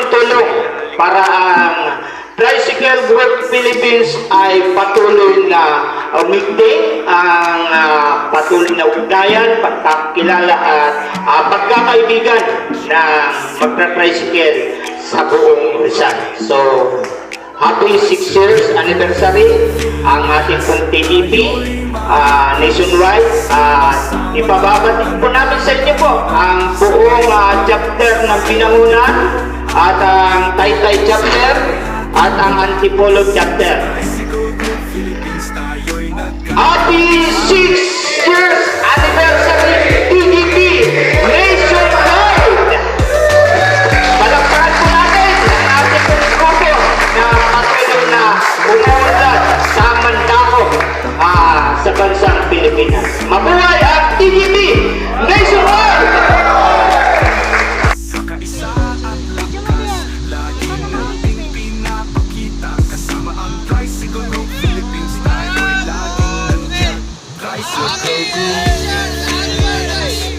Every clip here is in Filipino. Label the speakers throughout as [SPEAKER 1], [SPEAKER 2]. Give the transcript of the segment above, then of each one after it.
[SPEAKER 1] Tulong para ang Tricycle Group Philippines ay patuloy na umiting ang patuloy na ugnayan, pagkakilala at pagkakaibigan ng magta-tricycle sa buong Rizal. So, happy 6 years anniversary ang ating pong TDP nationwide. Ipababatid po namin sa inyo po ang buong chapter ng Binangunan at ang Taytay chapter at ang Antipolo chapter. Happy 6 years anniversary TDP nationwide! Palakpakan po natin ang ating grupo na patuloy na umuunlad sa mandako sa bansang Pilipinas. Mabuhay ang TDP nationwide!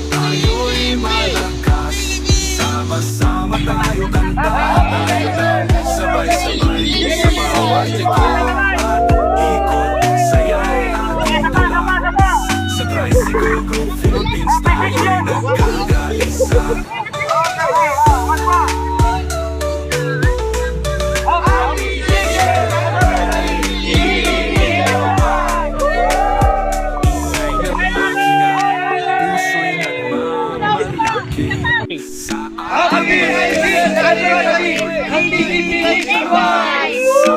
[SPEAKER 2] Tayo'y malakas, sama-sama tayo kanta, sabay-sabay sa bawat likod, ikot, saya ating dala. Sa Tricycle Group Philippines tayo'y nagkakaisa.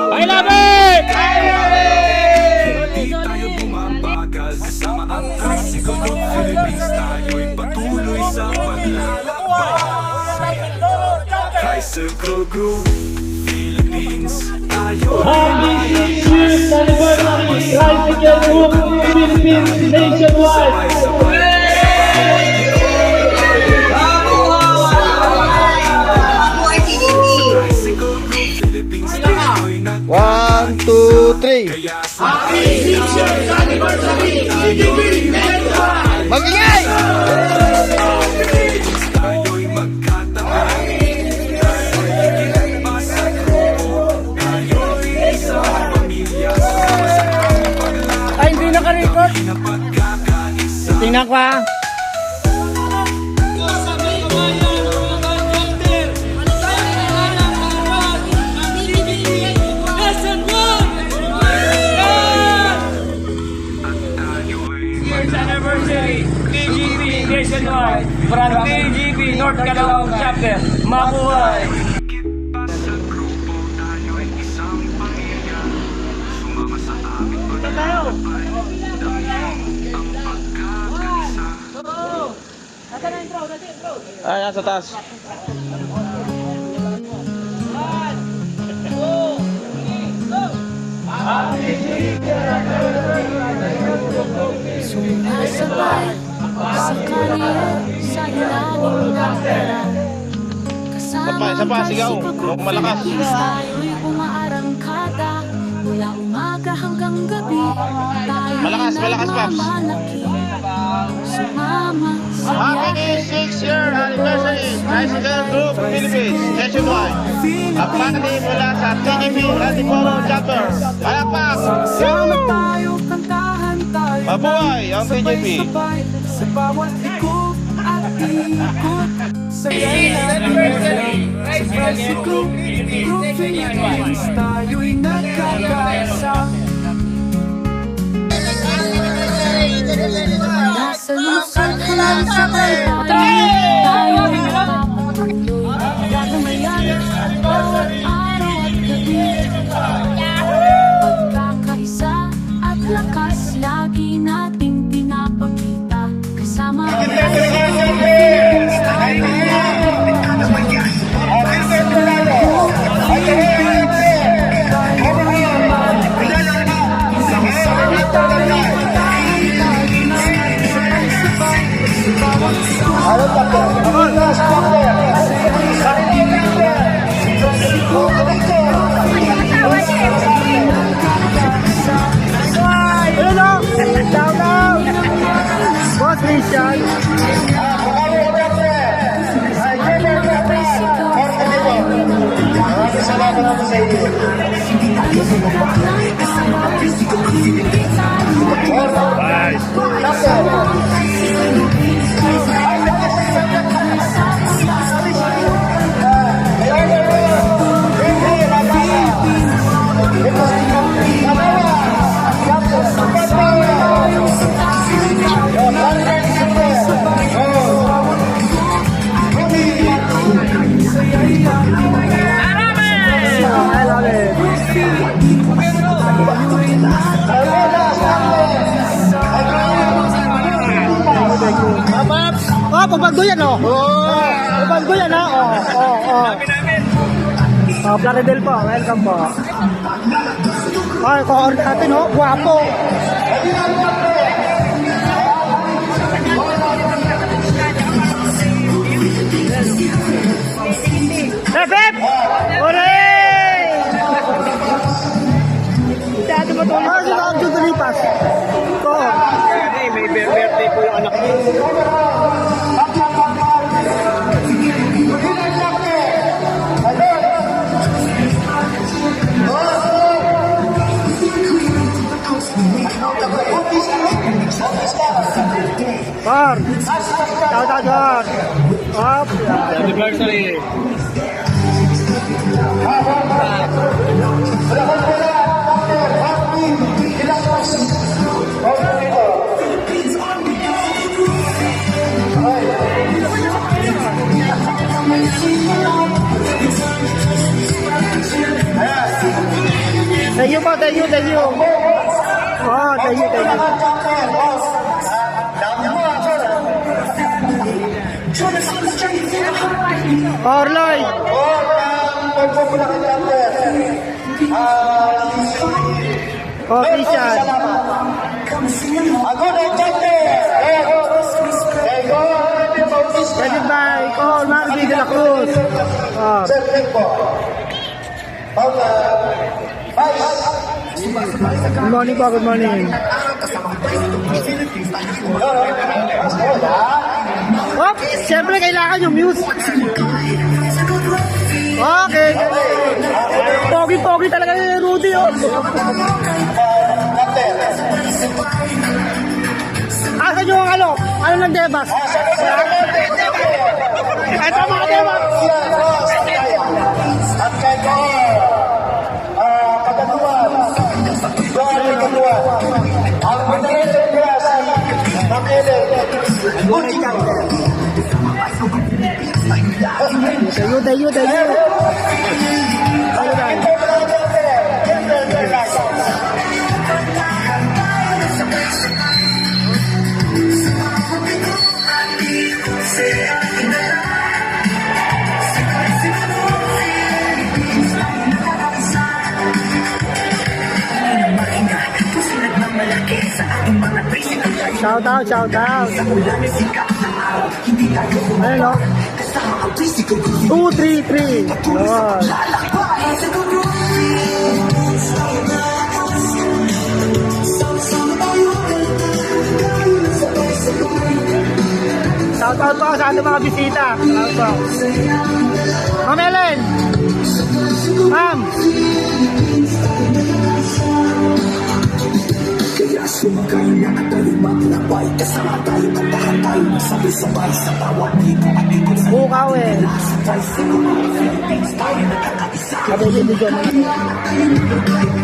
[SPEAKER 3] Ay laban!
[SPEAKER 2] Di tayo bumabagal, kasama ang Tricycle Group Philippines, tayo'y patuloy sa paglalakbay. Tricycle Group Philippines, tayo'y
[SPEAKER 3] Happy 6 years anniversary Tricycle Group Philippines nationwide!
[SPEAKER 4] One, two, three.
[SPEAKER 2] Happy 6 years anniversary TDP nationwide!
[SPEAKER 4] Magingay!
[SPEAKER 2] Tayo'y magkatabi, tayo'y sa grupo, tayo'y isang pamilya, sama-sama paglalakbay.
[SPEAKER 3] Ay, hindi naka-record.
[SPEAKER 2] Na pagkakaisa.
[SPEAKER 3] Tingnan ko ha.
[SPEAKER 5] Anniversary TGP nationwide from TGP North Caloocan chapter. Mabuhay!
[SPEAKER 2] Sa grupo, tayo'y isang pamilya, sumama sa aming paglalakbay, damhin ang pagkakaisa.
[SPEAKER 4] Ay, nasa taas.
[SPEAKER 6] Sumasabay sa kanya sa ilalim ng pera.
[SPEAKER 4] Isa pa, sigaw. Huwag malakas.
[SPEAKER 6] Tayo'y umaarangkada mula umaga hanggang gabi. Tayo'y
[SPEAKER 4] Malakas, Paps.
[SPEAKER 6] nagmamalaki. Sumama sa
[SPEAKER 4] Happy 6-year anniversary Tricycle Group Philippines nationwide. Kapani mula sa TGP Antipolo chapter. Palakpak!
[SPEAKER 2] Sama tayo, kantahan tayo.
[SPEAKER 4] Mabuhay ang TGP.
[SPEAKER 2] Sabay sa bawat likod at ikot. Saya na Tricycle Group Philippines, tayo'y nagkakaisa.
[SPEAKER 6] nasa lungsod hanggang sa Taytay. Tayo'y magpapatuloy. Gagamayan bawat araw at gabi. Pagkakaisa at lakas lagi nating pinapakita. Kasama ang Tricycle Philippines, tayo'y
[SPEAKER 3] Boss Christian. Oh, pabagdo yan, oh. Pabagdo yan, ha. Oh, Plaridel po. Welcome po. Ay, kohor natin, oh. Guwapo. Pep! Hooray! Dati mo ito. Ah, sila ang tutalipas. Kohor.
[SPEAKER 5] May birthday po yung anak niya.
[SPEAKER 3] Par. Shout out. Up.
[SPEAKER 5] Anniversary.
[SPEAKER 3] Thank you po, thank you. Oh, thank you. Orloy. Oh, Christian. Pwede ba? Call Marvin de la Cruz. Oh. Good morning po, good morning. Oh, siyempre kailangan yung muse. Okay. Pogi-pogi talaga yung Rudy, oh. Asan yung ano? Ano ng Debas? Ito mga Debas.
[SPEAKER 4] At kay Pagkanuan, ang Federation Class ng Eden.
[SPEAKER 3] Tayo. Shout out. Ayun, no? 233. Lord. Shout out po sa ating mga bisita. Salamat po. Ma'am Ellen. Ma'am. Bukaw eh.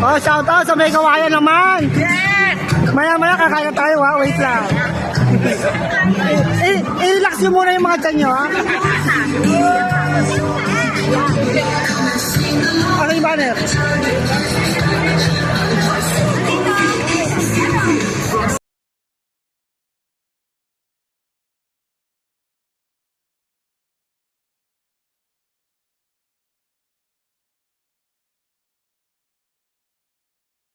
[SPEAKER 3] Oh, shout out sa may kawayan naman. Maya kakain tayo, ha. Wait lang. I-relax nyo muna yung mga tiyan nyo, ha. Ano yung banner?